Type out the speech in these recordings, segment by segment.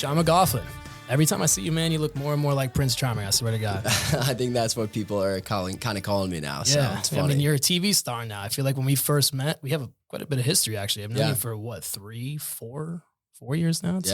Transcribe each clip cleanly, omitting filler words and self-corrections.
Sean Mclaughlin. Every time I see you, man, you look more and more like Prince Charming, I swear to God. I think that's what people are calling me now. Yeah. So it's funny. I mean, you're a TV star now. I feel like when we first met, we have quite a bit of history, actually. I've known you for what, 4 years now? It's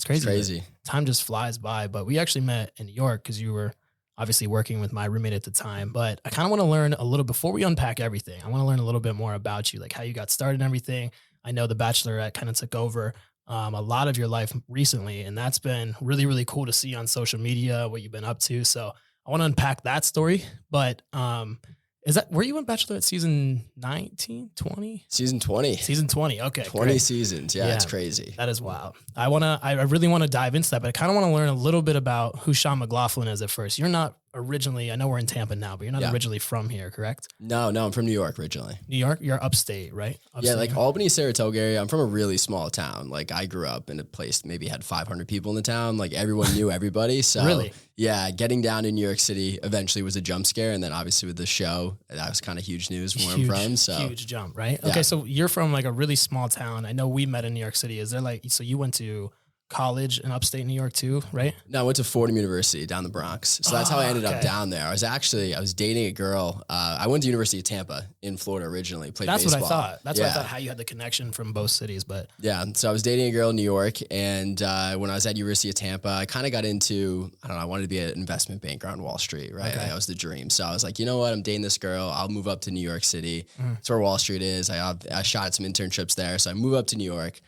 crazy. It's crazy. Time just flies by. But we actually met in New York because you were obviously working with my roommate at the time. But I kind of want to learn a little, before we unpack everything, I want to learn a little bit more about you, like how you got started and everything. I know the Bachelorette kind of took over a lot of your life recently, and that's been really, really cool to see on social media, what you've been up to. So I want to unpack that story, but were you on Bachelorette season 19, 20? Season 20. Season 20. Okay. 20 great. seasons. Yeah, it's crazy. That is wild. I really want to dive into that, but I kind of want to learn a little bit about who Sean Mclaughlin is at first. You're not originally, I know we're in Tampa now, but you're not originally from here, correct? No, I'm from New York originally. New York? You're upstate, right? Upstate. Yeah, like Albany, Saratoga area. I'm from a really small town. Like I grew up in a place maybe had 500 people in the town. Like everyone knew everybody. So really? Yeah, getting down to New York City eventually was a jump scare. And then obviously with the show, that was kind of huge news from where I'm from. So huge jump, right? Yeah. Okay, so you're from like a really small town. I know we met in New York City. Is there so you went to college in upstate New York too, right? No, I went to Fordham University down the Bronx. So that's how I ended up down there. I was dating a girl. I went to University of Tampa in Florida originally, played baseball. That's what I thought. That's what I thought, how you had the connection from both cities. But yeah, so I was dating a girl in New York, and when I was at University of Tampa, I kind of got into, I wanted to be an investment banker on Wall Street, right? Okay. That was the dream. So I was like, you know what? I'm dating this girl. I'll move up to New York City. That's where Wall Street is. I shot at some internships there. So I move up to New York.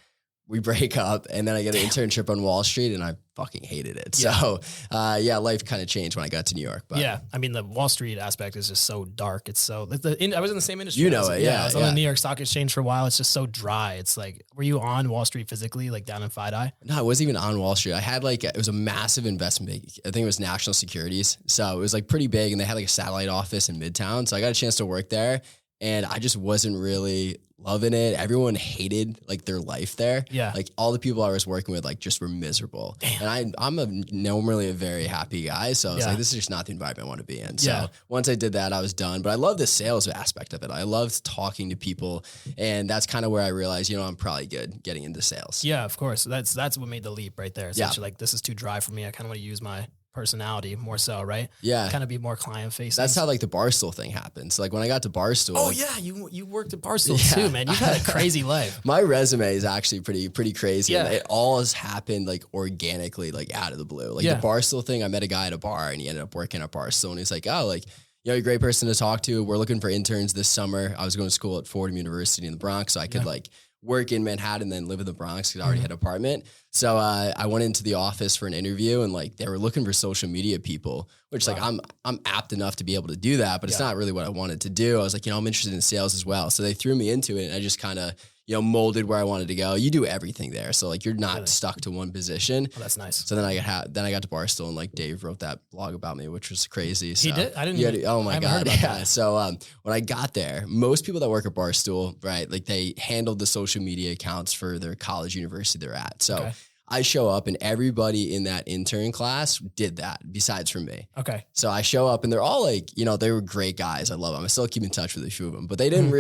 We break up, and then I get an internship on Wall Street, and I fucking hated it. Yeah. So, life kind of changed when I got to New York. But yeah, I mean, the Wall Street aspect is just so dark. It's so, I was in the same industry. You know it, yeah. I was on the New York Stock Exchange for a while. It's just so dry. It's like, were you on Wall Street physically, like down in FiDi? No, I wasn't even on Wall Street. I had it was a massive investment bank. I think it was National Securities. So it was like pretty big, and they had like a satellite office in Midtown. So I got a chance to work there, and I just wasn't really loving it. Everyone hated like their life there. Yeah. Like all the people I was working with, like just were miserable. Damn. And I'm normally a very happy guy. So I was like, this is just not the environment I want to be in. So once I did that, I was done. But I love the sales aspect of it. I loved talking to people. And that's kind of where I realized, I'm probably good getting into sales. Yeah, of course. That's what made the leap right there. It's actually like, this is too dry for me. I kind of want to use my personality more so, right? Yeah. Kind of be more client facing. That's how like the Barstool thing happens. Like when I got to Barstool. Oh yeah, you worked at Barstool too, man. You've had a crazy life. My resume is actually pretty crazy. Yeah. And it all has happened like organically, like out of the blue. Like the Barstool thing, I met a guy at a bar, and he ended up working at Barstool, and he's like, oh, like, you're a great person to talk to. We're looking for interns this summer. I was going to school at Fordham University in the Bronx, so I could like work in Manhattan, then live in the Bronx because I already had an apartment. So I went into the office for an interview, and like they were looking for social media people, which like I'm apt enough to be able to do that, but it's not really what I wanted to do. I was like, I'm interested in sales as well. So they threw me into it, and I just kind of, molded where I wanted to go. You do everything there. So like you're not stuck to one position. Oh, that's nice. So then I got to Barstool, and like Dave wrote that blog about me, which was crazy. So he did? I didn't. Oh my God. Yeah. So when I got there, most people that work at Barstool, right, like they handled the social media accounts for their college, university they're at. So I show up, and everybody in that intern class did that besides from me. Okay. So I show up, and they're all like, they were great guys. I love them. I still keep in touch with a few of them, but they didn't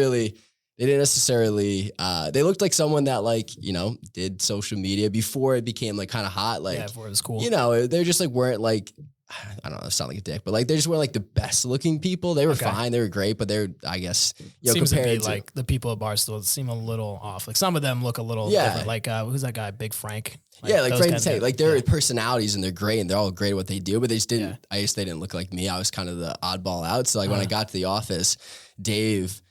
necessarily, they looked like someone that like, did social media before it became like kind of hot. Like, before it was cool. They're just like, weren't like, I don't know, sound like a dick, but like, they just weren't like the best looking people. They were fine. They were great, but they're, I guess, seems compared to like the people at Barstool seem a little off. Like some of them look a little different. Like, who's that guy? Big Frank. Like Frank and Tate, like their personalities, and they're great, and they're all great at what they do, but they just didn't, I guess they didn't look like me. I was kind of the oddball out. So like when I got to the office, Dave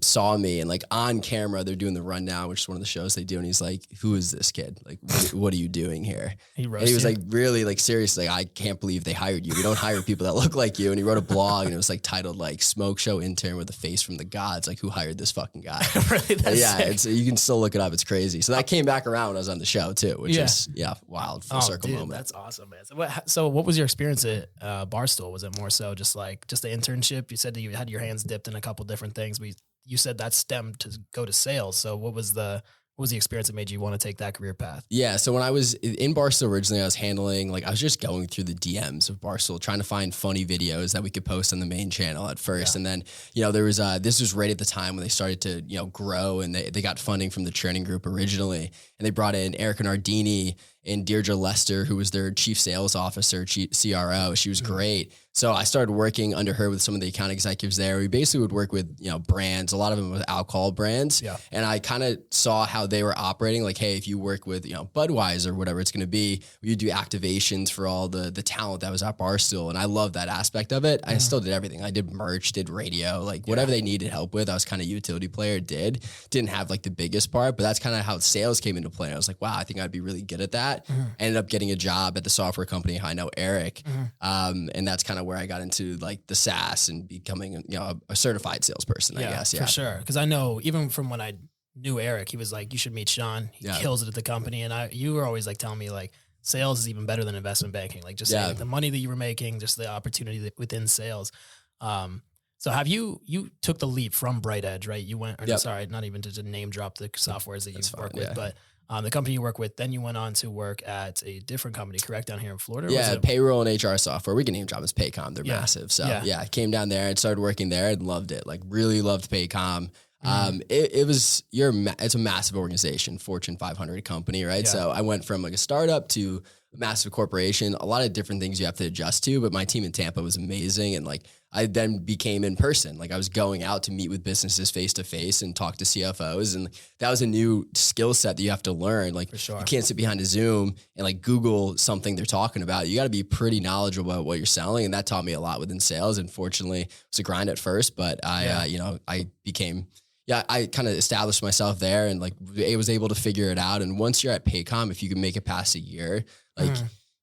saw me, and like on camera, they're doing the rundown, which is one of the shows they do. And he's like, who is this kid? Like, what are you doing here? He was like, really like seriously, like, I can't believe they hired you. We don't hire people that look like you. And he wrote a blog, and it was like titled like Smoke Show Intern with a Face from the Gods. Like, who hired this fucking guy? Really? That's sick. You can still look it up. It's crazy. So that came back around when I was on the show too, which is wild, full circle moment. That's awesome, man. So what was your experience at Barstool? Was it more so just the internship? You said that you had your hands dipped in a couple different things, but you said that stemmed to go to sales. So what was the experience that made you want to take that career path? Yeah. So when I was in Barstool originally, I was handling, like, I was just going through the DMs of Barstool, trying to find funny videos that we could post on the main channel at first. And then, there was, this was right at the time when they started to, grow, and they got funding from the training group originally. And they brought in Erica Nardini and Deirdre Lester, who was their chief sales officer, CRO. She was great. So I started working under her with some of the account executives there. We basically would work with, brands, a lot of them with alcohol brands. Yeah. And I kind of saw how they were operating. Like, hey, if you work with, Budweiser, whatever it's going to be, we would do activations for all the talent that was at Barstool. And I love that aspect of it. I still did everything. I did merch, did radio, like whatever they needed help with. I was kind of utility player, didn't have like the biggest part, but that's kind of how sales came into play. I was like, wow, I think I'd be really good at that. I ended up getting a job at the software company. I know Eric. And that's kind of where I got into like the SaaS and becoming, a certified salesperson, I guess. Yeah, for sure. Cause I know even from when I knew Eric, he was like, you should meet Sean. He kills it at the company. And you were always like telling me like sales is even better than investment banking. Like just saying, like, the money that you were making, just the opportunity within sales. So have you took the leap from Bright Edge, right? You went, sorry, not even to name drop the softwares that you work with, but the company you work with, then you went on to work at a different company, correct, down here in Florida? Yeah, payroll and HR software. We can name drop as Paycom. They're massive. So I came down there and started working there and loved it. Like really loved Paycom. It's a massive organization, Fortune 500 company, right? Yeah. So I went from like a startup to a massive corporation, a lot of different things you have to adjust to, but my team in Tampa was amazing. And like, I then became in person. Like I was going out to meet with businesses face to face and talk to CFOs. And that was a new skill set that you have to learn. Like you can't sit behind a Zoom and like Google something they're talking about. You got to be pretty knowledgeable about what you're selling. And that taught me a lot within sales. Unfortunately, it was a grind at first, but I kind of established myself there and like I was able to figure it out. And once you're at Paycom, if you can make it past a year, like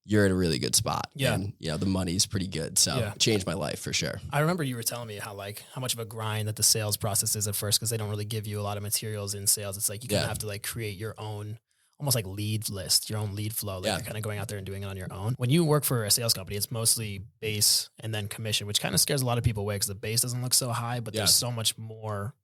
you're in a really good spot. Yeah. And the money's pretty good. So it changed my life for sure. I remember you were telling me how much of a grind that the sales process is at first, because they don't really give you a lot of materials in sales. It's like you kind of have to like create your own almost like lead list, your own lead flow. Like you're kind of going out there and doing it on your own. When you work for a sales company, it's mostly base and then commission, which kind of scares a lot of people away because the base doesn't look so high, but there's so much more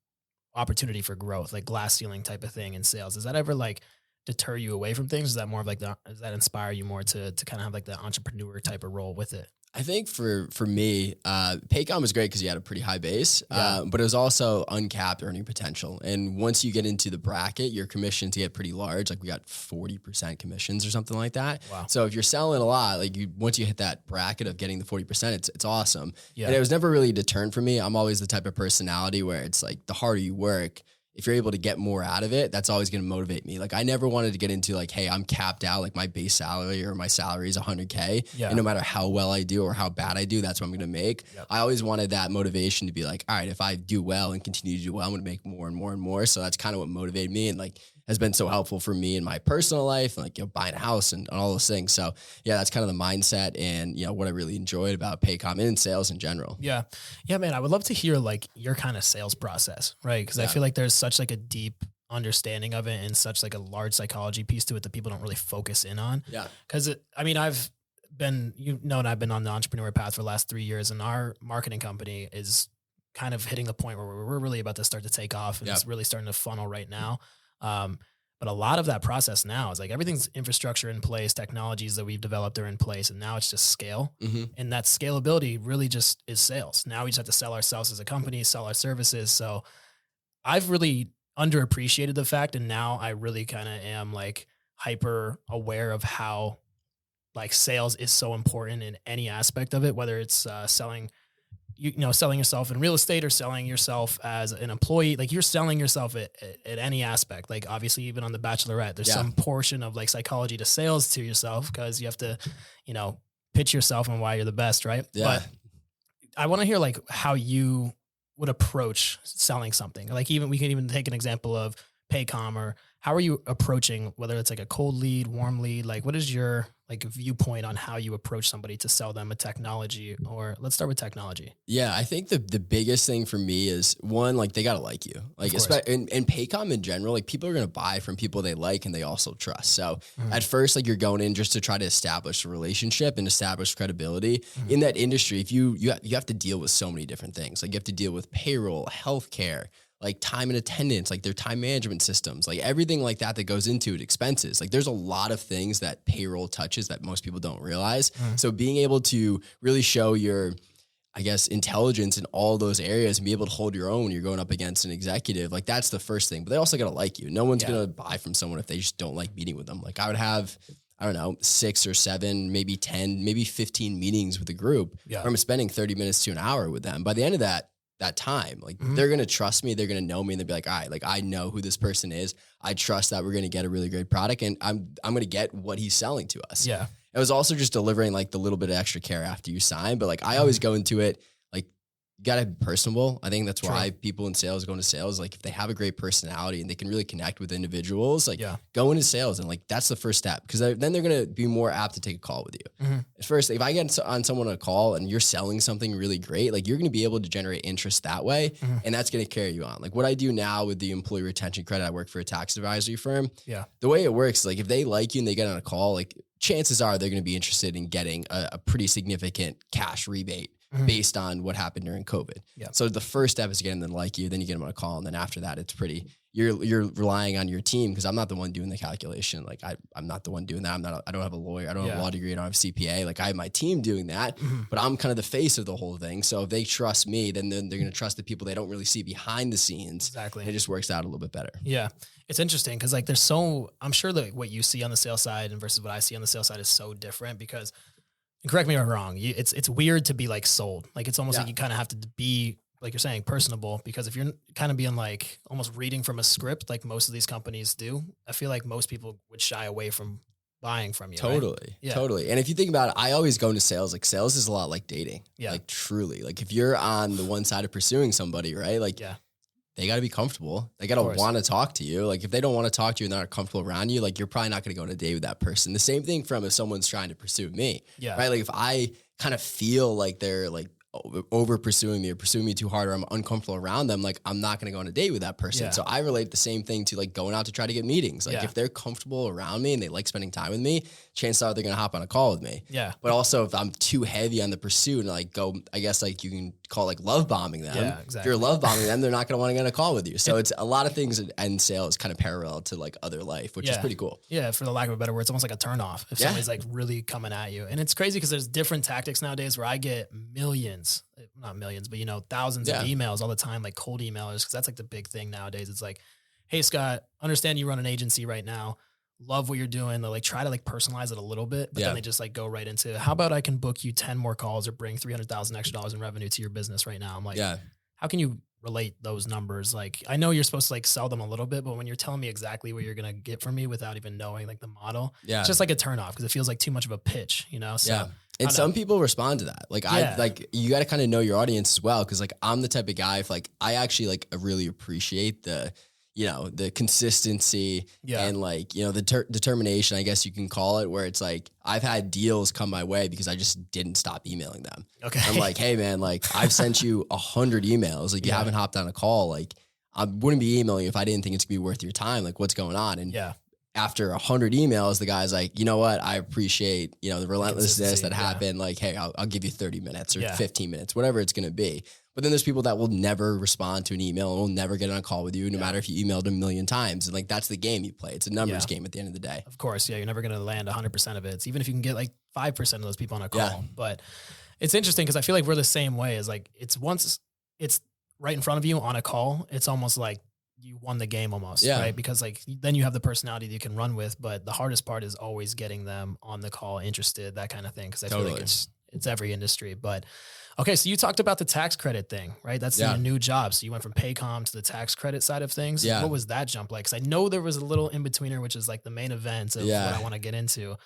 opportunity for growth, like glass ceiling type of thing in sales. Does that ever like deter you away from things? Is that more of like does that inspire you more to kind of have like the entrepreneur type of role with it? I think for me, Paycom was great because you had a pretty high base, but it was also uncapped earning potential. And once you get into the bracket, your commissions get pretty large. Like we got 40% commissions or something like that. Wow. So if you're selling a lot, like once you hit that bracket of getting the 40%, it's awesome. Yeah. And it was never really a deterrent for me. I'm always the type of personality where it's like the harder you work, if you're able to get more out of it, that's always going to motivate me. Like I never wanted to get into like, hey, I'm capped out. Like my base salary or my salary is $100K. Yeah. And no matter how well I do or how bad I do, that's what I'm going to make. Yep. I always wanted that motivation to be like, all right, if I do well and continue to do well, I'm going to make more and more and more. So that's kind of what motivated me and like has been so helpful for me in my personal life and like, buying a house and all those things. So yeah, that's kind of the mindset and, what I really enjoyed about Paycom and in sales in general. Yeah. Yeah, man. I would love to hear like your kind of sales process, right? Because I feel like there's such like a deep understanding of it and such like a large psychology piece to it that people don't really focus in on. Yeah. Because I've been, I've been on the entrepreneur path for the last 3 years, and our marketing company is kind of hitting the point where we're really about to start to take off, and it's really starting to funnel right now. But a lot of that process now is like everything's infrastructure in place, technologies that we've developed are in place, and now it's just scale. Mm-hmm. And that scalability really just is sales. Now we just have to sell ourselves as a company, sell our services. So I've really underappreciated the fact, and now I really kind of am like hyper aware of how like sales is so important in any aspect of it, whether it's selling yourself in real estate or selling yourself as an employee. Like you're selling yourself at any aspect. Like obviously even on the Bachelorette, there's some portion of like psychology to sales to yourself, because you have to, pitch yourself and why you're the best. Right. Yeah. But I want to hear like how you would approach selling something. Like we can even take an example of Paycom, or how are you approaching, whether it's like a cold lead, warm lead, like what is your like viewpoint on how you approach somebody to sell them a technology? Or let's start with technology. Yeah. I think the biggest thing for me is one, like they got to like you, like and Paycom in general, like people are going to buy from people they like and they also trust. So at first, like you're going in just to try to establish a relationship and establish credibility in that industry. If you have to deal with so many different things, like you have to deal with payroll, healthcare, like time and attendance, like their time management systems, like everything like that goes into it, expenses. Like there's a lot of things that payroll touches that most people don't realize. So being able to really show your, I guess, intelligence in all those areas and be able to hold your own when you're going up against an executive, like that's the first thing. But they also got to like you. No one's going to buy from someone if they just don't like meeting with them. Like I I don't know, 6 or 7, maybe 10, maybe 15 meetings with a group where I'm spending 30 minutes to an hour with them. By the end of that time, like they're going to trust me. They're going to know me and they'll be like, all right, like I know who this person is. I trust that we're going to get a really great product and I'm going to get what he's selling to us. Yeah. It was also just delivering like the little bit of extra care after you sign. But like I always go into it, like you got to be personable. I think that's why people in sales go into sales. Like if they have a great personality and they can really connect with individuals, like go into sales. And like, that's the first step because then they're going to be more apt to take a call with you. At first, if I get on someone on a call and you're selling something really great, like you're going to be able to generate interest that way. And that's going to carry you on. Like what I do now with the employee retention credit, I work for a tax advisory firm. Yeah. The way it works is like if they like you and they get on a call, like chances are they're going to be interested in getting a pretty significant cash rebate based on what happened during COVID. Yeah. So the first step is getting them to like you, then you get them on a call. And then after that, it's pretty, you're relying on your team because I'm not the one doing the calculation. Like I'm not the one doing that. I don't have a lawyer. I don't have a law degree. I don't have CPA. Like I have my team doing that, but I'm kind of the face of the whole thing. So if they trust me, then they're going to trust the people they don't really see behind the scenes. Exactly. And it just works out a little bit better. Yeah. It's interesting because like I'm sure that what you see on the sales side and versus what I see on the sales side is so different because, and correct me if I'm wrong, it's weird to be like sold. Like it's almost like you kind of have to be, like you're saying, personable, because if you're kind of being like almost reading from a script, like most of these companies do, I feel like most people would shy away from buying from you. Totally. Right? Yeah. Totally. And if you think about it, I always go into sales. Like sales is a lot like dating. Yeah. Like truly, like if you're on the one side of pursuing somebody, right? Like they got to be comfortable. They got to want to talk to you. Like if they don't want to talk to you and they're not comfortable around you, like you're probably not going to go on a date with that person. The same thing from if someone's trying to pursue me, right? Like if I kind of feel like they're like over pursuing me or pursuing me too hard or I'm uncomfortable around them, like I'm not going to go on a date with that person. Yeah. So I relate the same thing to like going out to try to get meetings. Like if they're comfortable around me and they like spending time with me, chances are they're going to hop on a call with me. Yeah. But also if I'm too heavy on the pursuit and like go, I guess like you can call it like love bombing them. Yeah, exactly. If you're love bombing them, they're not going to want to get on a call with you. So it's a lot of things in sales kind of parallel to like other life, which is pretty cool. Yeah. For the lack of a better word, it's almost like a turnoff if somebody's like really coming at you. And it's crazy because there's different tactics nowadays where I get millions, not millions, but thousands of emails all the time, like cold emailers. Cause that's like the big thing nowadays. It's like, hey Scott, understand you run an agency right now. Love what you're doing. They'll like try to like personalize it a little bit, but then they just like go right into, how about I can book you 10 more calls or bring $300,000 extra in revenue to your business right now? I'm like, how can you relate those numbers? Like, I know you're supposed to like sell them a little bit, but when you're telling me exactly what you're going to get from me without even knowing like the model, it's just like a turn off because it feels like too much of a pitch, So and some people respond to that. Like I like, you got to kind of know your audience as well. Cause like, I'm the type of guy, if like, I actually like really appreciate the consistency and like, the determination, I guess you can call it, where it's like, I've had deals come my way because I just didn't stop emailing them. Okay. I'm like, hey man, like I've sent you 100 emails. Like you haven't hopped on a call. Like I wouldn't be emailing you if I didn't think it's gonna be worth your time. Like what's going on? And after 100 emails, the guy's like, you know what? I appreciate, the relentlessness that happened. Like, hey, I'll give you 30 minutes or 15 minutes, whatever it's going to be. But then there's people that will never respond to an email and will never get on a call with you, no matter if you emailed them a million times. And like, that's the game you play. It's a numbers game at the end of the day. Of course. Yeah. You're never going to land 100% of it. It's even if you can get like 5% of those people on a call, but it's interesting because I feel like we're the same way. As like, once it's right in front of you on a call, it's almost like you won the game almost, right? Because like, then you have the personality that you can run with, but the hardest part is always getting them on the call, interested, that kind of thing. Cause I feel like it's every industry, but okay. So you talked about the tax credit thing, right? That's your new job. So you went from Paycom to the tax credit side of things. Yeah. What was that jump like? Cause I know there was a little in-betweener, which is like the main event of what I want to get into.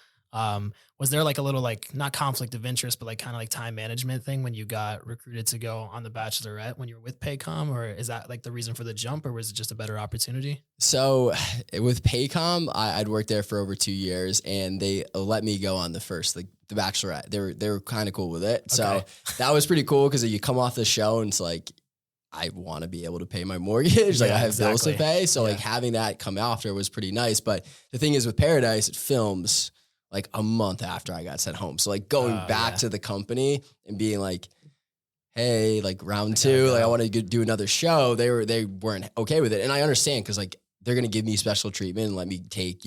Was there like a little like not conflict of interest, but like kind of like time management thing when you got recruited to go on the Bachelorette when you were with Paycom, or is that like the reason for the jump, or was it just a better opportunity? So with Paycom, I'd worked there for over 2 years and they let me go on the first, like the Bachelorette. They were kind of cool with it. Okay. So that was pretty cool because you come off the show and it's like, I want to be able to pay my mortgage. Like I have bills to pay. So like having that come after was pretty nice. But the thing is with Paradise, it films like a month after I got sent home. So like going back to the company and being like, hey, like round two, like I want to do another show. They weren't okay with it. And I understand because like they're going to give me special treatment and let me take,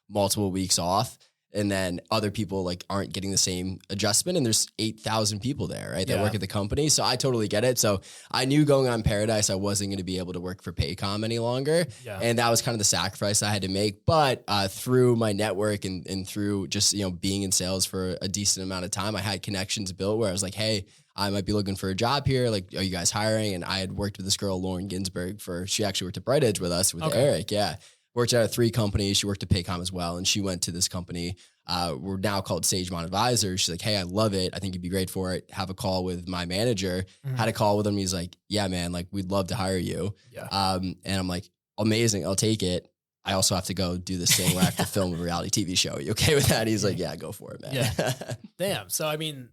multiple weeks off. and then other people like aren't getting the same adjustment, and there's 8,000 people there, right, that work at the company. So I totally get it. So I knew going on Paradise, I wasn't going to be able to work for Paycom any longer. And that was kind of the sacrifice I had to make. But through my network and through just, you know, being in sales for a decent amount of time, I had connections built where I was like, hey, I might be looking for a job here. Like, are you guys hiring? And I had worked with this girl, Lauren Ginsburg, she actually worked at Bright Edge with us, with Eric. Yeah. Worked at 3 companies. She worked at Paycom as well. And she went to this company. We're now called Sagemont Advisors. She's like, hey, I love it. I think you'd be great for it. Have a call with my manager. Had a call with him. He's like, yeah, man, like we'd love to hire you. And I'm like, amazing. I'll take it. I also have to go do this thing where I have to film a reality TV show. Are you okay with that? He's like, yeah, go for it, man. Yeah. Damn. So, I mean,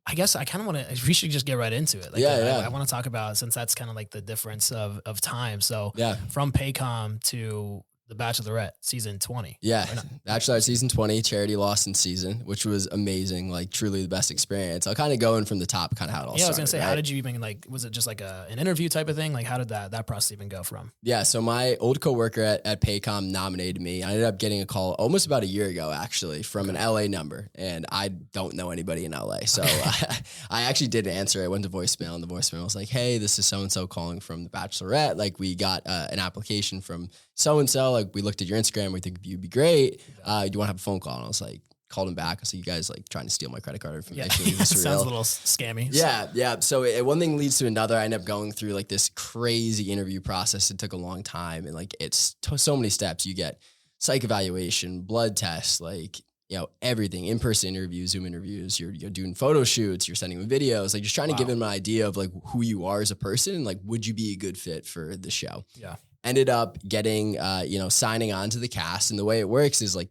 I guess I kind of want to, we should just get right into it. Like, I want to talk about, since that's kind of like the difference of time. So from Paycom to The Bachelorette season 20. Yeah. Bachelorette season 20, Charity lost in season, which was amazing. Like truly the best experience. I'll kind of go in from the top, kind of how it all started. I was going to say, how did you even like, was it just like an interview type of thing? Like how did that process even go from? Yeah. So my old coworker at Paycom nominated me. I ended up getting a call almost about a year ago, actually, from an LA number. And I don't know anybody in LA. So I actually didn't answer. I went to voicemail, and the voicemail was like, hey, this is so-and-so calling from The Bachelorette. Like we got an application from so-and-so, like we looked at your Instagram, we think you'd be great. Do you want to have a phone call? And I was like, called him back. I said, you guys like trying to steal my credit card information. Yeah. Sounds a little scammy. Yeah. So one thing leads to another. I ended up going through like this crazy interview process. It took a long time. And like, it's so many steps. You get psych evaluation, blood tests, like, you know, everything, in-person interviews, Zoom interviews, you're doing photo shoots, you're sending them videos, like just trying to give them an idea of like who you are as a person. And like, would you be a good fit for the show? Yeah. Ended up getting, signing on to the cast. And the way it works is like,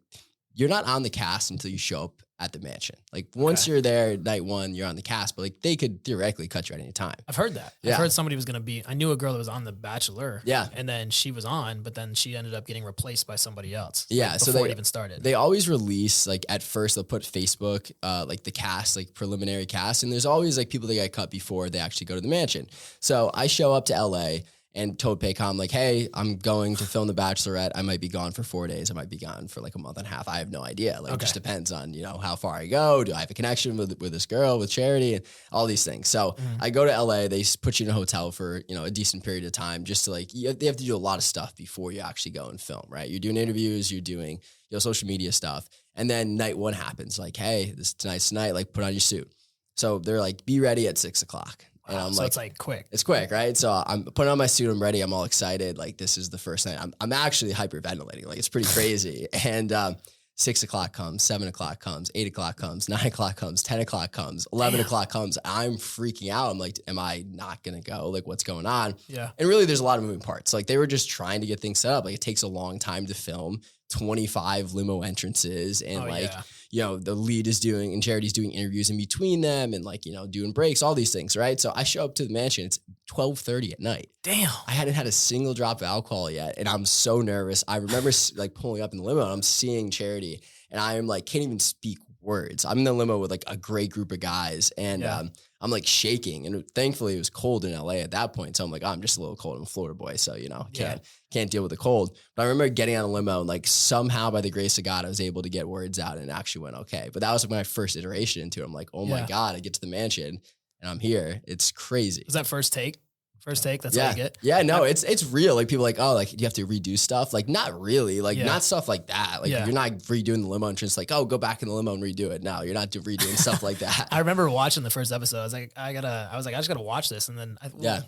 you're not on the cast until you show up at the mansion. Like once you're there, night one, you're on the cast, but like they could theoretically cut you at any time. I've heard that. I've heard somebody was going to be, I knew a girl that was on The Bachelor. Yeah. And then she was on, but then she ended up getting replaced by somebody else. Yeah. Like, So before they it even started. They always release, like at first they'll put Facebook, like the cast, like preliminary cast. And there's always like people that get cut before they actually go to the mansion. So I show up to LA and told Paycom, like, hey, I'm going to film The Bachelorette. I might be gone for 4 days. I might be gone for like a month and a half. I have no idea. Like, it just depends on, you know, how far I go. Do I have a connection with this girl, with Charity, and all these things. So I go to LA. They put you in a hotel for, you know, a decent period of time just to like, they have to do a lot of stuff before you actually go and film, right? You're doing interviews, you're doing, you know, social media stuff. And then night one happens. Like, hey, tonight's tonight, like put on your suit. So they're like, be ready at 6 o'clock. And I'm so like, it's like quick. It's quick, right? So I'm putting on my suit. I'm ready. I'm all excited. Like this is the first night. I'm actually hyperventilating. Like it's pretty crazy. And 6 o'clock comes, 7 o'clock comes, 8 o'clock comes, 9 o'clock comes, 10 o'clock comes, 11 o'clock comes. I'm freaking out. I'm like, am I not going to go? Like what's going on? Yeah. And really there's a lot of moving parts. Like they were just trying to get things set up. Like it takes a long time to film 25 limo entrances and you know, the lead is doing and Charity's doing interviews in between them and like, you know, doing breaks, all these things, right? So I show up to the mansion. It's 12:30 at night. Damn. I hadn't had a single drop of alcohol yet. And I'm so nervous. I remember like pulling up in the limo and I'm seeing Charity and I'm like, can't even speak words. I'm in the limo with like a great group of guys and I'm like shaking. And thankfully it was cold in LA at that point. So I'm like, oh, I'm just a little cold. I'm a Florida boy. So, you know, can't deal with the cold. But I remember getting on a limo and like somehow by the grace of God, I was able to get words out and it actually went okay. But that was my first iteration into it. I'm like, oh my God, I get to the mansion and I'm here. It's crazy. Was that first take? First take, that's all you get? Yeah, no, it's real. Like people are like, oh, like you have to redo stuff. Like not really, like not stuff like that. Like you're not redoing the limo entrance. Like, oh, go back in the limo and redo it. No, you're not redoing stuff like that. I remember watching the first episode. I was like, I just gotta watch this. And then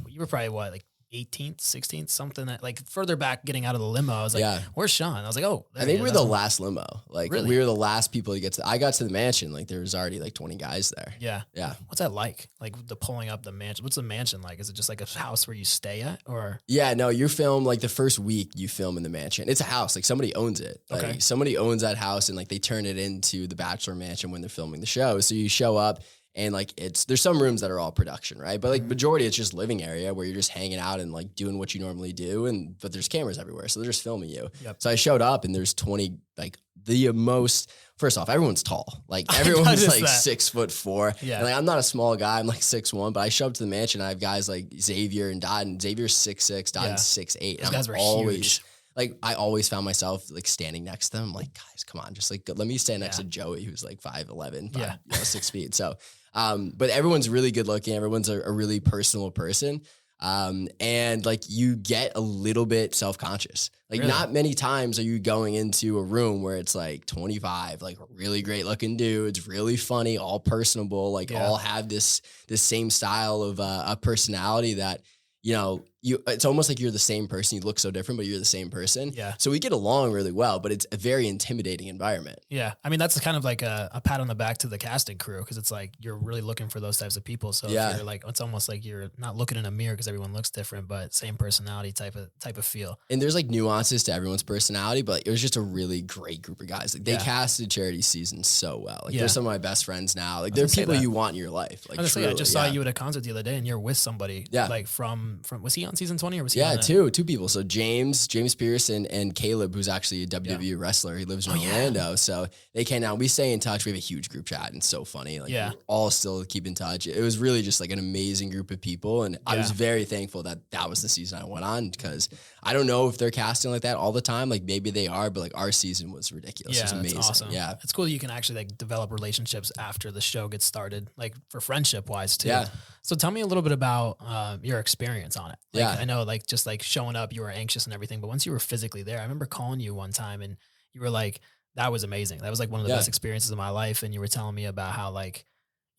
you were probably what, like 18th, 16th, something that like further back getting out of the limo. I was like, where's Sean? I was like, oh, I think we were the last limo. Like we were the last people to get to, I got to the mansion. Like there was already like 20 guys there. Yeah. Yeah. What's that like? Like the pulling up the mansion. What's the mansion like? Is it just like a house where you stay at or? Yeah, no, you film like the first week you film in the mansion. It's a house. Like somebody owns it. Like somebody owns that house and like they turn it into the Bachelor mansion when they're filming the show. So you show up and like there's some rooms that are all production, right? But like majority it's just living area where you're just hanging out and like doing what you normally do. But there's cameras everywhere. So they're just filming you. Yep. So I showed up and there's 20, like the most, first off, everyone's tall. Like everyone's like 6'4". Yeah. And like I'm not a small guy. I'm like 6'1", but I show up to the mansion. I have guys like Xavier and Dot, and Xavier's 6'6", Dot's 6'8". Those guys were always huge. like I always found myself like standing next to them. I'm like, guys, come on, just like let me stand next to Joey, who's like 5'11", 6 feet. So, but everyone's really good looking. Everyone's a really personal person. And like you get a little bit self-conscious. Like not many times are you going into a room where it's like 25, like really great looking dudes, really funny, all personable, like all have this same style of a personality that, you know, it's almost like you're the same person. You look so different, but you're the same person. Yeah. So we get along really well, but it's a very intimidating environment. Yeah. I mean, that's kind of like a pat on the back to the casting crew, because it's like you're really looking for those types of people. So if you're like, it's almost like you're not looking in a mirror because everyone looks different, but same personality type of feel. And there's like nuances to everyone's personality, but it was just a really great group of guys. Like they casted Charity season so well. Like they're some of my best friends now. Like they're people you want in your life. Like I just saw you at a concert the other day and you're with somebody. Yeah. Like from was he on season 20 or was he on two people. So James Pierce and Caleb, who's actually a WWE wrestler. He lives in Orlando. So they came out. We stay in touch. We have a huge group chat and it's so funny. Like we all still keep in touch. It was really just like an amazing group of people. And I was very thankful that was the season I went on, because I don't know if they're casting like that all the time. Like maybe they are, but like our season was ridiculous. It was amazing. Awesome. Yeah. It's cool that you can actually like develop relationships after the show gets started, like for friendship wise too. Yeah. So tell me a little bit about your experience on it. Like, I know like just like showing up, you were anxious and everything, but once you were physically there, I remember calling you one time and you were like, that was amazing. That was like one of the best experiences of my life. And you were telling me about how like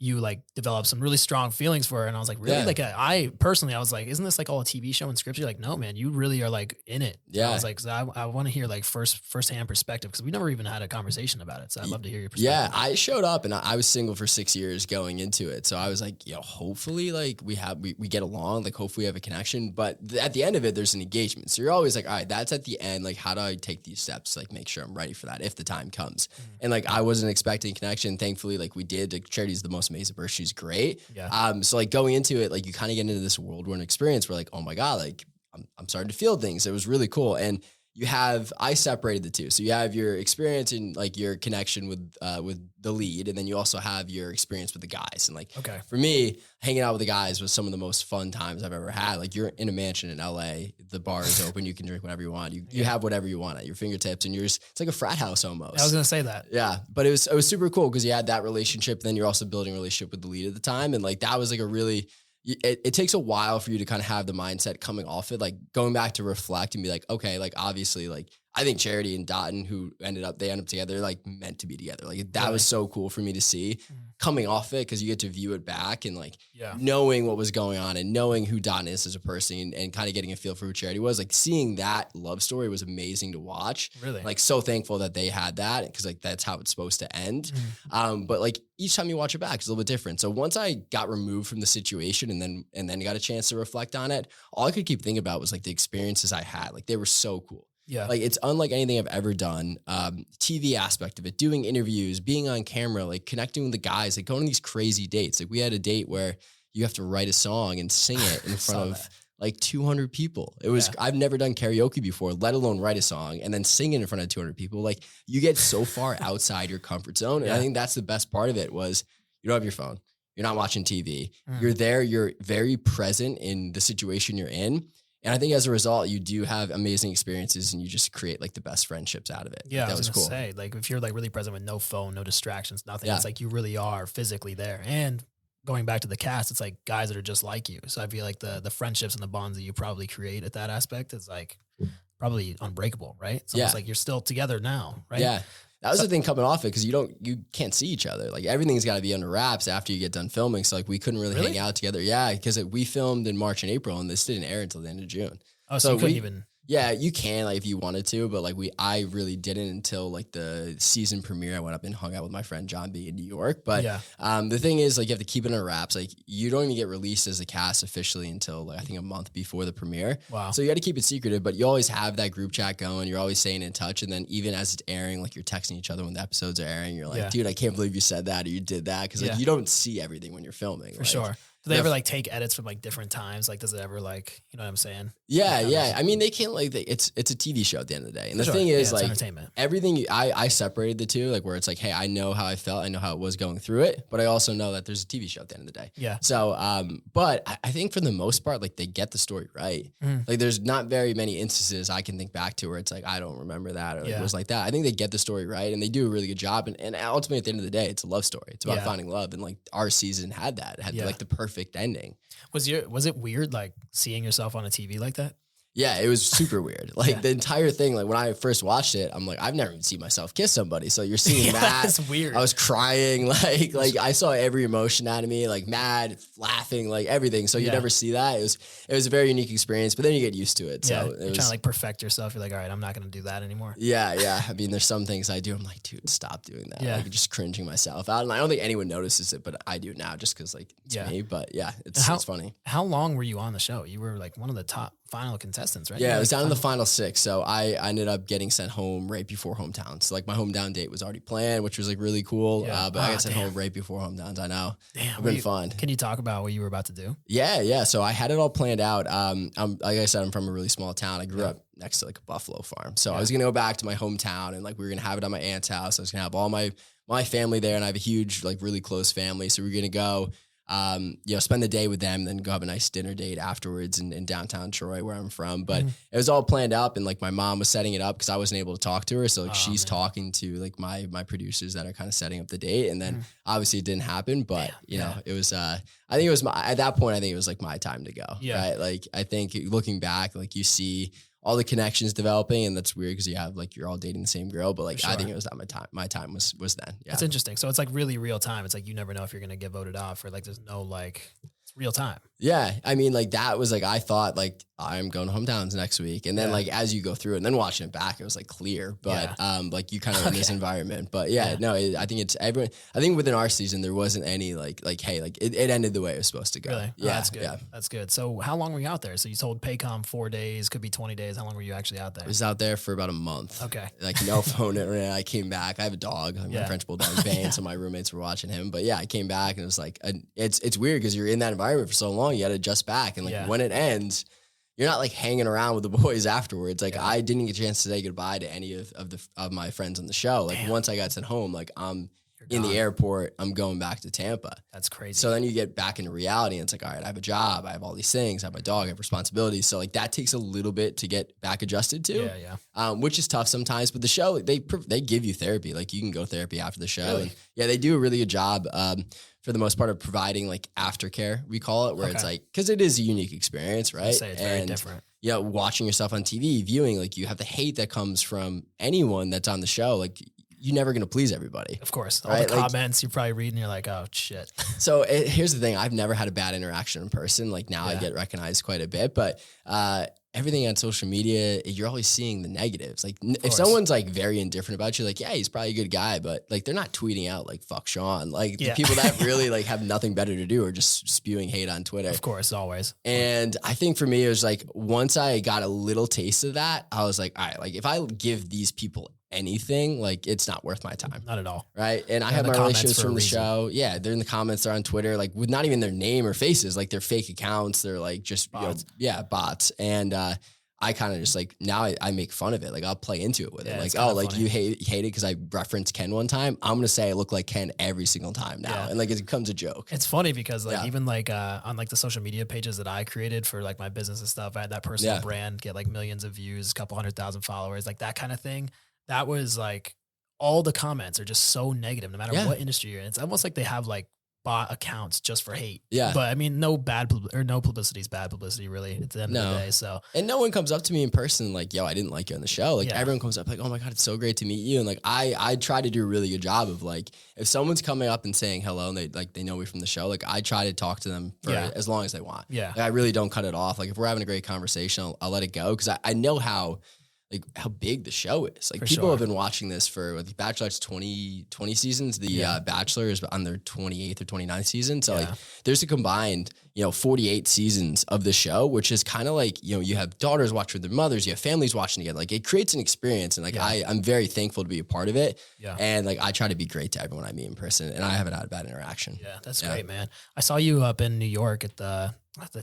you like developed some really strong feelings for her. And I was like, really? Like I personally, I was like, isn't this like all a TV show and script? You're like, no, man, you really are like in it. Yeah. I was like, so I want to hear like firsthand perspective, because we never even had a conversation about it. So I'd love to hear your perspective. Yeah. I showed up and I was single for 6 years going into it. So I was like, hopefully like we get along, like hopefully we have a connection, but at the end of it, there's an engagement. So you're always like, all right, that's at the end. Like, how do I take these steps to like make sure I'm ready for that if the time comes? And like, I wasn't expecting connection. Thankfully, like we did. Like, Charity's the most amazing person. She's great. Yeah. So like going into it, like you kind of get into this whirlwind experience where like, oh my God, like I'm starting to feel things. It was really cool. And I separated the two. So you have your experience and like your connection with the lead, and then you also have your experience with the guys. And like, for me, hanging out with the guys was some of the most fun times I've ever had. Like you're in a mansion in LA, the bar is open, you can drink whatever you want. You have whatever you want at your fingertips, and it's like a frat house almost. I was going to say that. Yeah. But it was super cool because you had that relationship. Then you're also building a relationship with the lead at the time. And like, that was like a really, it takes a while for you to kind of have the mindset coming off it, like going back to reflect and be like, okay, like obviously, like I think Charity and Dotton, who ended up together, like meant to be together. Like that was so cool for me to see coming off it, because you get to view it back and like knowing what was going on and knowing who Dotton is as a person and kind of getting a feel for who Charity was. Like seeing that love story was amazing to watch. Really, like so thankful that they had that, because like that's how it's supposed to end. But like each time you watch it back, it's a little bit different. So once I got removed from the situation and then got a chance to reflect on it, all I could keep thinking about was like the experiences I had. Like they were so cool. Yeah. Like it's unlike anything I've ever done. TV aspect of it, doing interviews, being on camera, like connecting with the guys, like going on these crazy dates. Like we had a date where you have to write a song and sing it in front of like 200 people. It was, I've never done karaoke before, let alone write a song and then sing it in front of 200 people. Like you get so far outside your comfort zone. And I think that's the best part of it was you don't have your phone. You're not watching TV. You're there. You're very present in the situation you're in. And I think as a result, you do have amazing experiences and you just create like the best friendships out of it. Yeah, that was cool. Say, like if you're like really present with no phone, no distractions, nothing, it's like you really are physically there. And going back to the cast, it's like guys that are just like you. So I feel like the friendships and the bonds that you probably create at that aspect is like probably unbreakable, right? It's almost like you're still together now, right? Yeah. That was the thing coming off it, because you can't see each other. Like everything's got to be under wraps after you get done filming. So like we couldn't really hang out together. Yeah, because we filmed in March and April, and this didn't air until the end of June. Oh, so you couldn't even. Yeah, you can like if you wanted to, but like I really didn't until like the season premiere. I went up and hung out with my friend John B in New York. But the thing is, like you have to keep it under wraps. Like you don't even get released as a cast officially until like I think a month before the premiere. Wow. So you got to keep it secretive, but you always have that group chat going. You're always staying in touch, and then even as it's airing, like you're texting each other when the episodes are airing. You're like, dude, I can't believe you said that or you did that, because like you don't see everything when you're filming. For sure. Do they ever like take edits from like different times? Like, does it ever like, you know what I'm saying? Yeah, yeah. I mean, they can't like it's a TV show at the end of the day, and the thing is like entertainment. Everything. I separated the two, like where it's like, hey, I know how I felt, I know how it was going through it, but I also know that there's a TV show at the end of the day. Yeah. So, but I think for the most part, like they get the story right. Like, there's not very many instances I can think back to where it's like I don't remember that or like, it was like that. I think they get the story right, and they do a really good job. And ultimately, at the end of the day, it's a love story. It's about finding love, and like our season had that. It had like the perfect ending. Was it weird like seeing yourself on a TV like that? Yeah, it was super weird. Like the entire thing, like when I first watched it, I'm like, I've never even seen myself kiss somebody. So you're seeing that. That's weird. I was crying, like I saw every emotion out of me, like mad, laughing, like everything. So you never see that. It was a very unique experience, but then you get used to it. So you're trying to like perfect yourself. You're like, all right, I'm not gonna do that anymore. Yeah. I mean, there's some things I do. I'm like, dude, stop doing that. Like just cringing myself out. And I don't think anyone notices it, but I do now just because like it's me. But yeah, it's funny. How long were you on the show? You were like one of the top final contestants, right? Yeah, it was down in the final 6. So I ended up getting sent home right before hometowns. So like my hometown date was already planned, which was like really cool. But I got sent home right before hometowns. I know. Damn, it's been fun. Can you talk about what you were about to do? Yeah. So I had it all planned out. I'm like I said, I'm from a really small town. I grew up next to like a buffalo farm. So I was gonna go back to my hometown, and like we were gonna have it at my aunt's house. I was gonna have all my family there, and I have a huge, like really close family. So we're gonna go spend the day with them, then go have a nice dinner date afterwards in downtown Troy, where I'm from. But it was all planned up, and like my mom was setting it up because I wasn't able to talk to her. So like she's talking to like my producers that are kind of setting up the date. And then obviously it didn't happen, but you know, it was, I think it was at that point, I think it was like my time to go. Yeah. Right. Like I think looking back, like you see all the connections developing, and that's weird because you have like, you're all dating the same girl, but like, I think it was that my time was then. Yeah. That's interesting. So it's like really real time. It's like, you never know if you're going to get voted off, or like, there's no like, it's real time. Yeah. I mean, like that was like, I thought like I'm going to hometowns next week. And then like, as you go through it and then watching it back, it was like clear, but like you kind of in this environment, but no, I think it's everyone. I think within our season, there wasn't any like, hey, like it ended the way it was supposed to go. Really? Yeah. That's good. Yeah. That's good. So how long were you out there? So you told Paycom 4 days, could be 20 days. How long were you actually out there? I was out there for about a month. Okay. Like no phone. And I came back. I have a dog, my French bulldog Bane. So my roommates were watching him, but yeah, I came back, and it was like, it's weird because you're in that environment for so long. You got to adjust back. And like when it ends, you're not like hanging around with the boys afterwards. Like I didn't get a chance to say goodbye to any of my friends on the show. Like once I got sent home, like I'm in the airport, I'm going back to Tampa. That's crazy. So then you get back into reality, and it's like, all right, I have a job, I have all these things, I have my dog, I have responsibilities. So like that takes a little bit to get back adjusted to. Which is tough sometimes. But the show, they give you therapy. Like you can go to therapy after the show. Really? And they do a really good job. For the most part of providing like aftercare, we call it, where it's like, cause it is a unique experience, right? It's very different. Yeah. Watching yourself on TV, viewing, like you have the hate that comes from anyone that's on the show. Like you're never going to please everybody. Of course. All the comments you probably read and you're like, oh shit. So here's the thing. I've never had a bad interaction in person. Like now I get recognized quite a bit, but, everything on social media, you're always seeing the negatives. Like if someone's like very indifferent about you, like, yeah, he's probably a good guy, but like, they're not tweeting out like, fuck Sean. Like the people that really like have nothing better to do are just spewing hate on Twitter. Of course, always. And I think for me, it was like, once I got a little taste of that, I was like, all right, like if I give these people anything, like it's not worth my time. Not at all. Right. And I have my relationships from the show. Yeah. They're in the comments, they're on Twitter, like with not even their name or faces, like they're fake accounts. They're like just, bots. Bots. And, I kind of just like, now I make fun of it. Like I'll play into it with it. Like, oh, like funny. You hate it because I referenced Ken one time. I'm going to say I look like Ken every single time now. Yeah. And like, it becomes a joke. It's funny because like, even like, on like the social media pages that I created for like my business and stuff, I had that personal brand get like millions of views, a couple 100,000 followers, like that kind of thing. That was like, all the comments are just so negative, no matter what industry you're in. It's almost like they have like bot accounts just for hate. Yeah. But I mean, no publicity is bad publicity really at the end of the day. So, and no one comes up to me in person like, yo, I didn't like you on the show. Like everyone comes up like, oh my God, it's so great to meet you. And like, I try to do a really good job of like, if someone's coming up and saying hello and they know me from the show, like I try to talk to them for as long as they want. Yeah. Like, I really don't cut it off. Like if we're having a great conversation, I'll let it go. Cause I know how like how big the show is. Like For people sure. have been watching this for like Bachelorette's 20 seasons. The Bachelor is on their 28th or 29th season. So like there's a combined, 48 seasons of the show, which is kind of like, you have daughters watching with their mothers, you have families watching together. Like it creates an experience. And like I'm very thankful to be a part of it. Yeah. And like I try to be great to everyone I meet in person, and I haven't had a bad interaction. Yeah, that's great, man. I saw you up in New York at the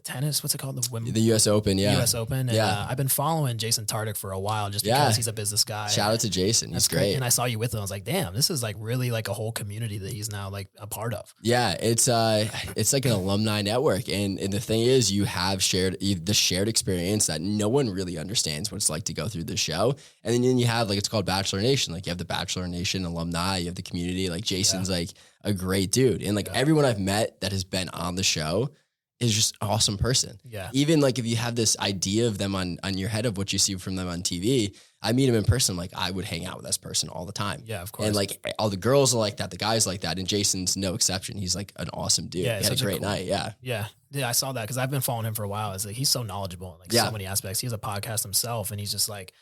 tennis, what's it called? The US Open, US Open. And I've been following Jason Tardik for a while just because he's a business guy. Shout out to Jason. He's great. And I saw you with him. I was like, damn, this is like really like a whole community that he's now like a part of. Yeah, it's like an alumni network. And the thing is, you have the shared experience that no one really understands what it's like to go through the show. And then you have, like, it's called Bachelor Nation. Like you have the Bachelor Nation alumni, you have the community. Like Jason's like a great dude. And like everyone I've met that has been on the show is just an awesome person. Yeah. Even like if you have this idea of them on your head of what you see from them on TV, I meet him in person. Like I would hang out with this person all the time. Yeah, of course. And like all the girls are like that, the guys like that. And Jason's no exception. He's like an awesome dude. Yeah, he had a great night. Yeah. Yeah. Yeah. I saw that because I've been following him for a while. It's like, he's so knowledgeable in like so many aspects. He has a podcast himself, and he's just like,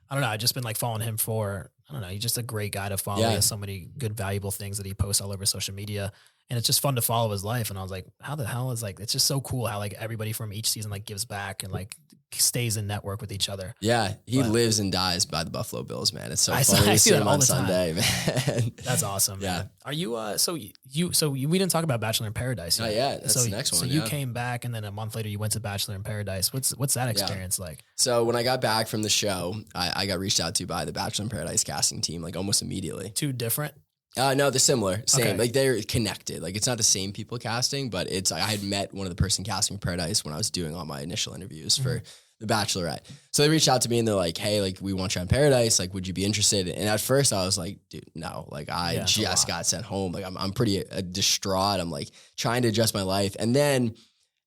I don't know. I've just been like following him for, I don't know. He's just a great guy to follow. He has so many good, valuable things that he posts all over social media. And it's just fun to follow his life. And I was like, how the hell is like, it's just so cool how like everybody from each season like gives back and like stays in network with each other. Yeah. He lives and dies by the Buffalo Bills, man. It's so funny to see him on Sunday, man. That's awesome. Yeah. Man. Are you, we didn't talk about Bachelor in Paradise yet. Oh yeah. That's the next one. So you came back, and then a month later you went to Bachelor in Paradise. What's that experience like? So when I got back from the show, I got reached out to by the Bachelor in Paradise casting team, like almost immediately. Two different? No, they're similar. Same. Okay. Like they're connected. Like it's not the same people casting, but it's I had met one of the person casting Paradise when I was doing all my initial interviews for the Bachelorette. So they reached out to me and they're like, hey, like we want you on Paradise. Like, would you be interested? And at first I was like, dude, no, like I just got sent home. Like I'm pretty distraught. I'm like trying to adjust my life. And then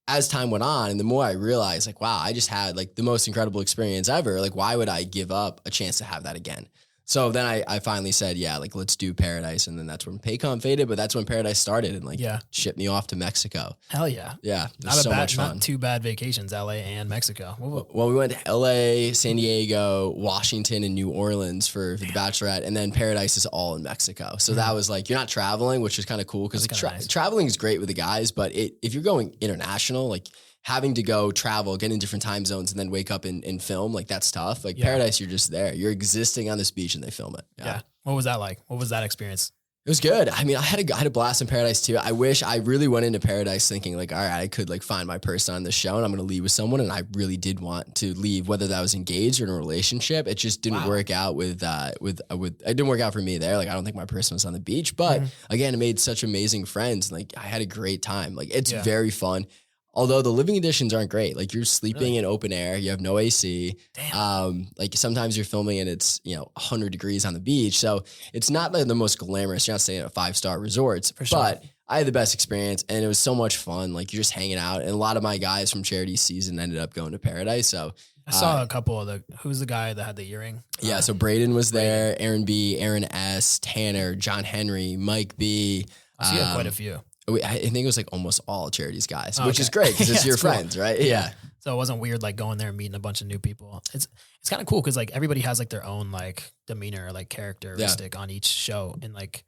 as time went on, and the more I realized like, wow, I just had like the most incredible experience ever. Like, why would I give up a chance to have that again? So then I finally said, yeah, like let's do Paradise. And then that's when Paycom faded, but that's when Paradise started and like shipped me off to Mexico. Hell yeah. Yeah. It was so much fun. Not two bad vacations, LA and Mexico. Well, we went to LA, San Diego, Washington, and New Orleans for the Bachelorette. And then Paradise is all in Mexico. So that was like, you're not traveling, which is kind of cool because like nice. Traveling is great with the guys, but if you're going international, like having to go travel, get in different time zones, and then wake up and film, like that's tough. Like Paradise, you're just there. You're existing on this beach and they film it. Yeah. What was that like? What was that experience? It was good. I mean, I had a blast in Paradise too. I wish I really went into Paradise thinking like, all right, I could like find my person on the show and I'm going to leave with someone. And I really did want to leave, whether that was engaged or in a relationship. It just didn't work out with it didn't work out for me there. Like, I don't think my person was on the beach, but again, it made such amazing friends. Like I had a great time. Like it's very fun. Although the living conditions aren't great. Like you're sleeping in open air, you have no AC. Damn. Like sometimes you're filming and it's, 100 degrees on the beach. So it's not like the most glamorous. You're not staying at 5-star resorts, but I had the best experience and it was so much fun. Like you're just hanging out. And a lot of my guys from Charity season ended up going to Paradise. So I saw a couple of who's the guy that had the earring? Yeah. So Braden was there, Aaron B, Aaron S, Tanner, John Henry, Mike B. So you had quite a few. I think it was like almost all Charity's guys, which is great because it's your friends, right? Yeah. So it wasn't weird like going there and meeting a bunch of new people. It's kind of cool because like everybody has like their own like demeanor or like characteristic on each show, and like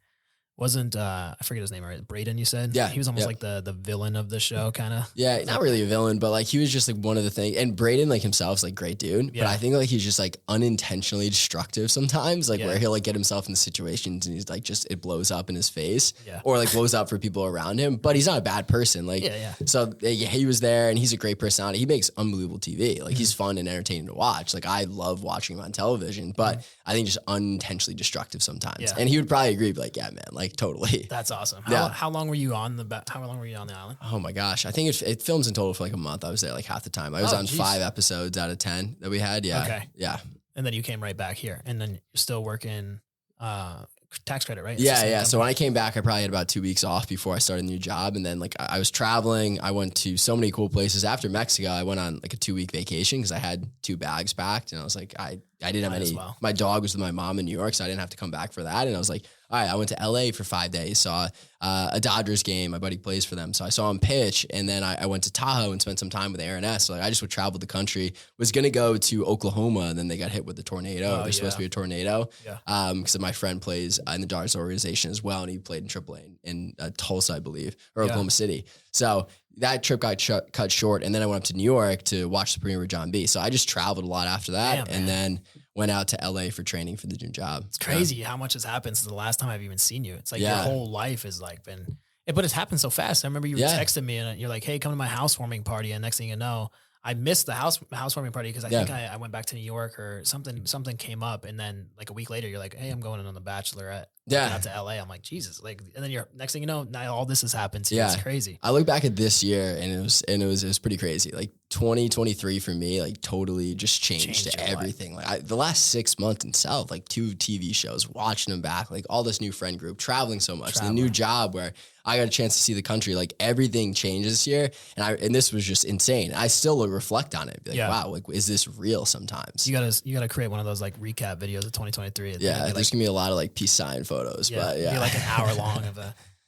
wasn't I forget his name, right? Braden, you said? Yeah. He was almost like the villain of the show, kind of. Yeah, not really a villain, but like he was just like one of the things. And Braden like himself is like great dude, but I think like he's just like unintentionally destructive sometimes, like where he'll like get himself in situations and he's like just it blows up in his face, or like blows up for people around him. But he's not a bad person, like So he was there and he's a great personality. He makes unbelievable TV. Like he's fun and entertaining to watch. Like I love watching him on television, but I think just unintentionally destructive sometimes. And he would probably agree, like, yeah, man, like totally. That's awesome. How long were you on the island? Oh my gosh. I think it films in total for like a month. I was there like half the time. I was on 5 episodes out of 10 that we had. Yeah. Okay. Yeah. And then you came right back here and then you're still working, tax credit, right? Yeah. So when I came back, I probably had about 2 weeks off before I started a new job. And then like I was traveling. I went to so many cool places. After Mexico, I went on like a 2-week vacation because I had 2 bags packed. And I was like, I didn't have any. My dog was with my mom in New York, so I didn't have to come back for that. And I was like, all right, I went to LA for 5 days, saw a Dodgers game. My buddy plays for them. So I saw him pitch. And then I went to Tahoe and spent some time with Aaron S. So like, I just would travel the country, was going to go to Oklahoma. And then they got hit with the tornado. There's supposed to be a tornado. Because my friend plays in the Dodgers organization as well. And he played in AAA in Tulsa, I believe, or Oklahoma City. So that trip got cut short. And then I went up to New York to watch the premiere with John B. So I just traveled a lot after that. And then went out to LA for training for the new job. It's crazy how much has happened since the last time I've even seen you. It's like your whole life has like been, but it's happened so fast. I remember you were texting me and you're like, hey, come to my housewarming party. And next thing you know, I missed the housewarming party because I think I went back to New York or something came up. And then like a week later, you're like, hey, I'm going in on the Bachelorette. Out to LA. I'm like, Jesus. Like, and then you're next thing you know, now all this has happened to you. It's crazy. I look back at this year and it was pretty crazy. Like 2023 for me, like totally just changed everything. Like the last 6 months itself, like 2 TV shows, watching them back, like all this new friend group, traveling so much, the new job where I got a chance to see the country, like everything changed this year. And this was just insane. I still reflect on it. Be like, wow, like, is this real sometimes? You gotta create one of those like recap videos of 2023. There's gonna be a lot of like peace sign photos, but be like an hour long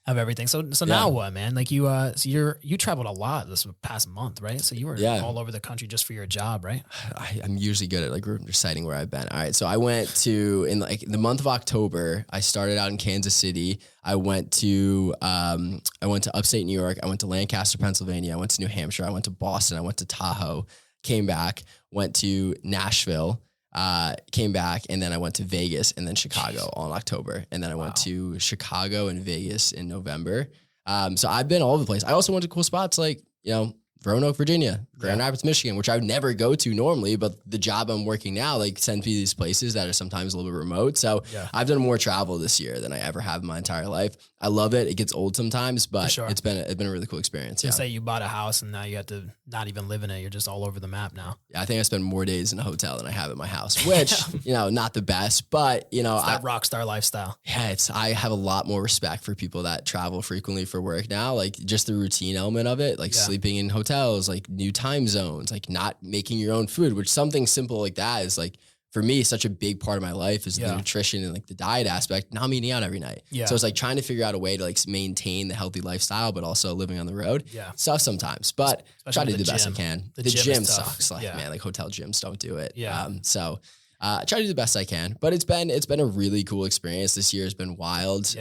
of everything. So now what, man? Like you traveled a lot this past month, right? So you were all over the country just for your job, right? I'm usually good at like reciting where I've been. All right. So I went to, in like the month of October, I started out in Kansas City. I went to upstate New York. I went to Lancaster, Pennsylvania. I went to New Hampshire. I went to Boston. I went to Tahoe, came back, went to Nashville, came back, and then I went to Vegas and then Chicago all in October. And then I went to Chicago and Vegas in November. So I've been all over the place. I also went to cool spots like, Roanoke, Virginia, Grand Rapids, Michigan, which I would never go to normally, but the job I'm working now, like sends me these places that are sometimes a little bit remote. So I've done more travel this year than I ever have in my entire life. I love it. It gets old sometimes, but it's been a really cool experience. Say you bought a house and now you have to not even live in it. You're just all over the map now. Yeah, I think I spend more days in a hotel than I have at my house, which, not the best, but it's that rock star lifestyle. Yeah, I have a lot more respect for people that travel frequently for work now. Like just the routine element of it, like sleeping in hotels, like new time zones, like not making your own food, which something simple like that is like, for me, such a big part of my life is the nutrition and like the diet aspect. Now I'm eating out every night. So it's like trying to figure out a way to like maintain the healthy lifestyle, but also living on the road. Tough sometimes, but try to do the best I can. The gym sucks. Like, man, like hotel gyms don't do it. I try to do the best I can, but it's been a really cool experience. This year has been wild.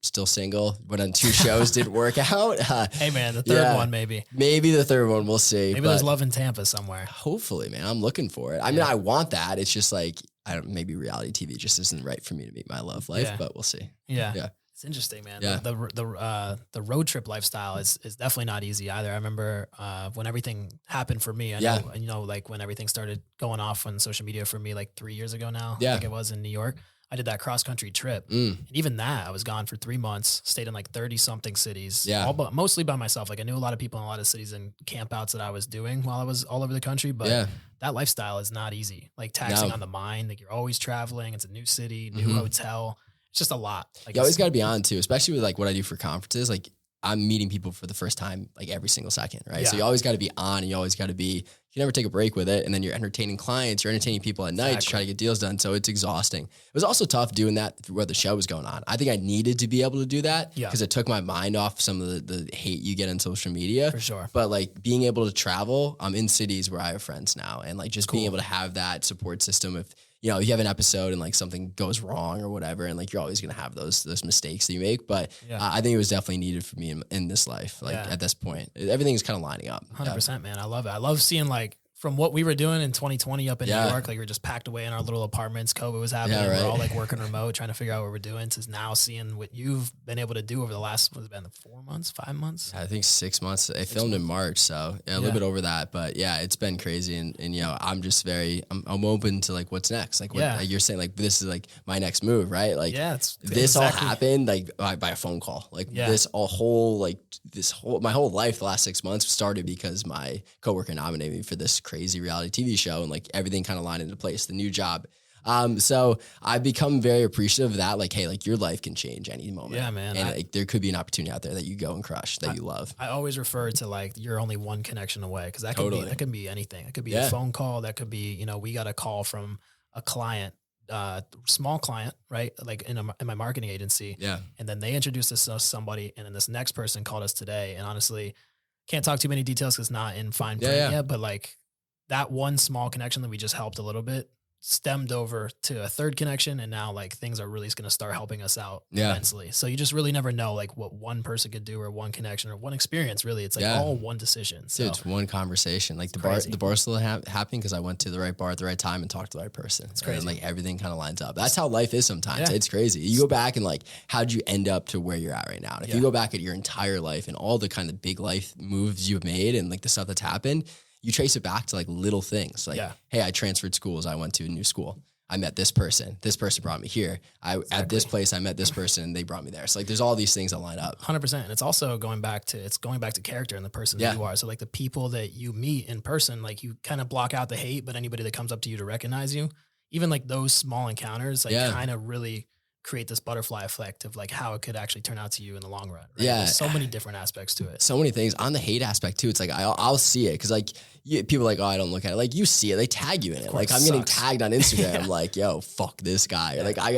Still single, but on 2 shows didn't work out. Hey man, the third one maybe the third one, we'll see. Maybe there's love in Tampa somewhere. Hopefully, man, I'm looking for it. I mean, I want that. It's just like, maybe reality TV just isn't right for me to meet my love life, but we'll see. It's interesting, man. The road trip lifestyle is definitely not easy either. I remember when everything happened for me. I know, like when everything started going off on social media for me, like 3 years ago now. I think it was in New York. I did that cross country trip, and even that I was gone for 3 months. Stayed in like 30 something cities. Mostly by myself. Like I knew a lot of people in a lot of cities and campouts that I was doing while I was all over the country. But that lifestyle is not easy. Like taxing on the mind. Like you're always traveling. It's a new city, new hotel. It's just a lot. Like you always got to be on too, especially with like what I do for conferences. Like I'm meeting people for the first time, like every single second, right? So you always got to be on, and you always got to be, you never take a break with it. And then you're entertaining clients, you're entertaining people at night to try to get deals done. So it's exhausting. It was also tough doing that where the show was going on. I think I needed to be able to do that because it took my mind off some of the hate you get on social media. For sure. But like being able to travel, I'm in cities where I have friends now, and like just being able to have that support system. If you have an episode and like something goes wrong or whatever, and like you're always going to have those mistakes that you make. But I think it was definitely needed for me in this life. Like at this point, everything's kind of lining up. 100%, man. I love it. I love seeing like from what we were doing in 2020 up in New York, like we were just packed away in our little apartments. COVID was happening. We're all like working remote, trying to figure out what we're doing. To now seeing what you've been able to do over the last, what's it been, 4 months, 5 months? I think 6 months. I filmed in March, so a little bit over that. But it's been crazy. And I'm just I'm open to like what's next. Like what you're saying, like this is like my next move, right? Like this all happened like by a phone call. Like my whole life the last 6 months started because my coworker nominated me for this crazy reality TV show, and like everything kind of lined into place, the new job. So I've become very appreciative of that. Like, hey, like your life can change any moment. Yeah, man. And like there could be an opportunity out there that you go and crush that you love. I always refer to like you're only one connection away, because that could be anything. It could be a phone call. That could be, we got a call from a client small client, right? Like in my marketing agency. Yeah. And then they introduced us to somebody, and then this next person called us today. And honestly, can't talk too many details because it's not in fine print yet, but like that one small connection that we just helped a little bit stemmed over to a third connection, and now like things are really going to start helping us out immensely. So you just really never know like what one person could do, or one connection, or one experience. Really, it's like all one decision. So it's one conversation. Like the bar still happened because I went to the right bar at the right time and talked to the right person. It's crazy. And like everything kind of lines up. That's how life is sometimes. It's crazy. You go back and like, how'd you end up to where you're at right now? And if you go back at your entire life and all the kind of big life moves you've made and like the stuff that's happened, you trace it back to like little things. Like, hey, I transferred schools. I went to a new school. I met this person. This person brought me here. At this place, I met this person and they brought me there. So like, there's all these things that line up. 100%. And it's also going back to character and the person that you are. So like the people that you meet in person, like you kind of block out the hate, but anybody that comes up to you to recognize you, even like those small encounters, like kind of really create this butterfly effect of like how it could actually turn out to you in the long run. Right? There's so many different aspects to it. So many things on the hate aspect too. It's like, I'll see it. Cause like people are like, oh, I don't look at it. Like you see it, they tag you in it. Like I'm getting tagged on Instagram. I'm like, yo, fuck this guy. Like I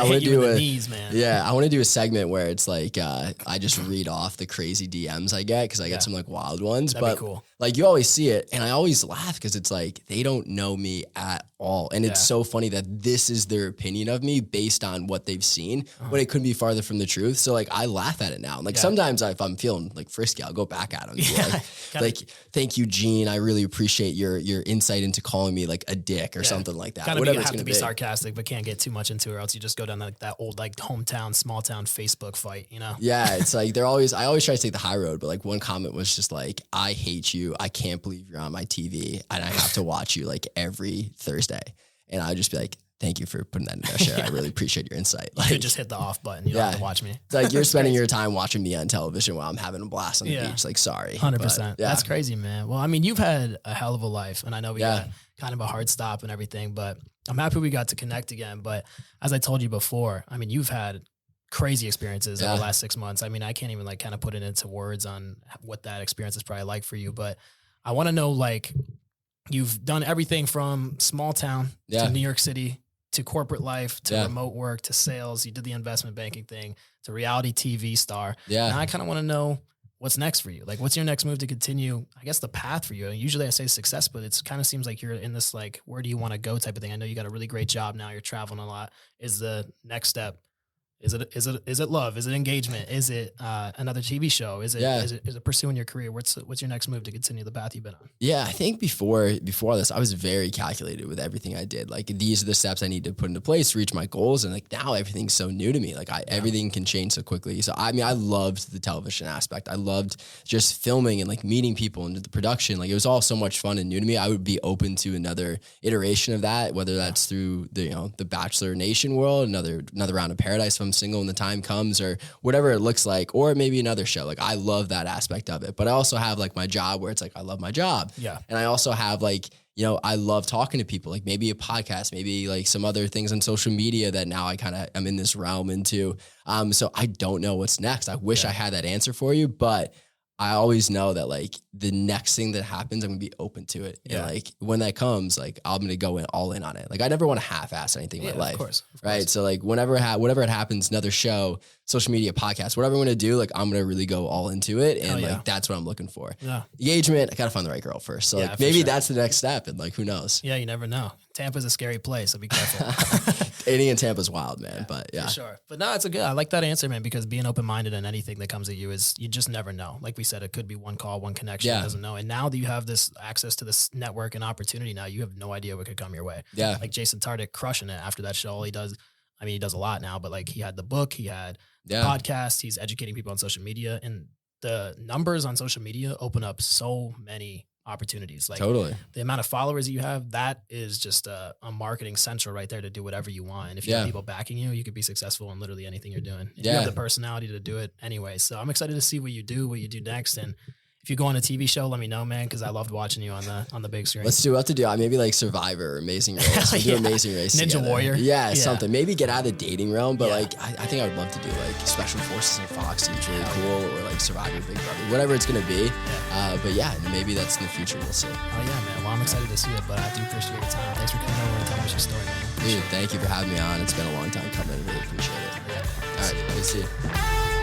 want to do I want to do a segment where it's like, I just read off the crazy DMs I get. Cause I get some like wild ones, that'd be cool. Like you always see it. And I always laugh cause it's like, they don't know me at all. And it's so funny that this is their opinion of me based on what they've seen, but it couldn't be farther from the truth. So like, I laugh at it now. Like sometimes if I'm feeling like frisky, I'll go back at them. Like, thank you, Gene. I really appreciate your insight into calling me like a dick or something like that. Whatever have to be sarcastic, but can't get too much into it, or else you just go down like that old like hometown, small town Facebook fight, you know? Yeah, it's like I always try to take the high road, but like one comment was just like, I hate you. I can't believe you're on my TV and I have to watch you like every Thursday. And I'd just be like, thank you for putting that in there, Sharon. I really appreciate your insight. Like, you could just hit the off button. You don't have to watch me. It's like you're spending your time watching me on television while I'm having a blast on the beach. Like, sorry. 100%. That's crazy, man. Well, I mean, you've had a hell of a life, and I know we got kind of a hard stop and everything, but I'm happy we got to connect again. But as I told you before, I mean, you've had crazy experiences over the last 6 months. I mean, I can't even like kind of put it into words on what that experience is probably like for you, but I want to know, like, you've done everything from small town to New York City, to corporate life, to remote work, to sales. You did the investment banking thing, to reality TV star. Now I kind of want to know what's next for you. Like, what's your next move to continue, I guess, the path for you? And usually I say success, but it's kind of seems like you're in this, like, where do you want to go type of thing. I know you got a really great job now. You're traveling a lot. Is the next step, is it love? Is it engagement? Is it another TV show? Is it pursuing your career? What's your next move to continue the path you've been on? Yeah, I think before this, I was very calculated with everything I did. Like, these are the steps I need to put into place to reach my goals. And like, now everything's so new to me. Like everything can change so quickly. So I mean, I loved the television aspect. I loved just filming and like meeting people and the production. Like, it was all so much fun and new to me. I would be open to another iteration of that, whether that's through the Bachelor Nation world, another round of Paradise if I'm single when the time comes, or whatever it looks like, or maybe another show. Like, I love that aspect of it, but I also have like my job where it's like, I love my job. And I also have like, I love talking to people, like maybe a podcast, maybe like some other things on social media that now I kind of am in this realm into. So I don't know what's next. I wish I had that answer for you, but I always know that like the next thing that happens, I'm gonna be open to it. And like when that comes, like I'm gonna go all in on it. Like, I never want to half-ass anything in my life. Of course. Right. So like whatever it happens, another show, social media, podcast, whatever I'm gonna do, like I'm gonna really go all into it. And like that's what I'm looking for. Engagement, I gotta find the right girl first. So like maybe that's the next step, and like who knows? Yeah, you never know. Tampa's a scary place, so be careful. Dating in Tampa's wild, man. But for sure. But no, it's I like that answer, man, because being open-minded in anything that comes at you is, you just never know. Like we said, it could be one call, one connection, doesn't know. And now that you have this access to this network and opportunity, now you have no idea what could come your way. Like Jason Tardik crushing it after that show. All he does, I mean, he does a lot now, but like he had the book, he had the podcast, he's educating people on social media, and the numbers on social media open up so many opportunities. Like the amount of followers you have, that is just a marketing central right there to do whatever you want. And if you have people backing you, you could be successful in literally anything you're doing. And you have the personality to do it anyway. So I'm excited to see what you do next. And if you go on a TV show, let me know, man, because I loved watching you on the big screen. Let's do what to do. Maybe like Survivor or Amazing Race. We'll do Amazing Race Ninja together. Warrior. Yeah, something. Maybe get out of the dating realm, but Yeah. like I think I would love to do like Special Forces and Fox seems really cool, or like Survivor Big Brother, whatever it's gonna be. But yeah, maybe that's in the future. We'll see. Oh yeah, man. Well, I'm excited to see it, but I do appreciate your time. Thanks for coming over and telling us your story, man. Dude, thank you for having me on. It's been a long time coming. I really appreciate it. Yeah. All right, good to see you.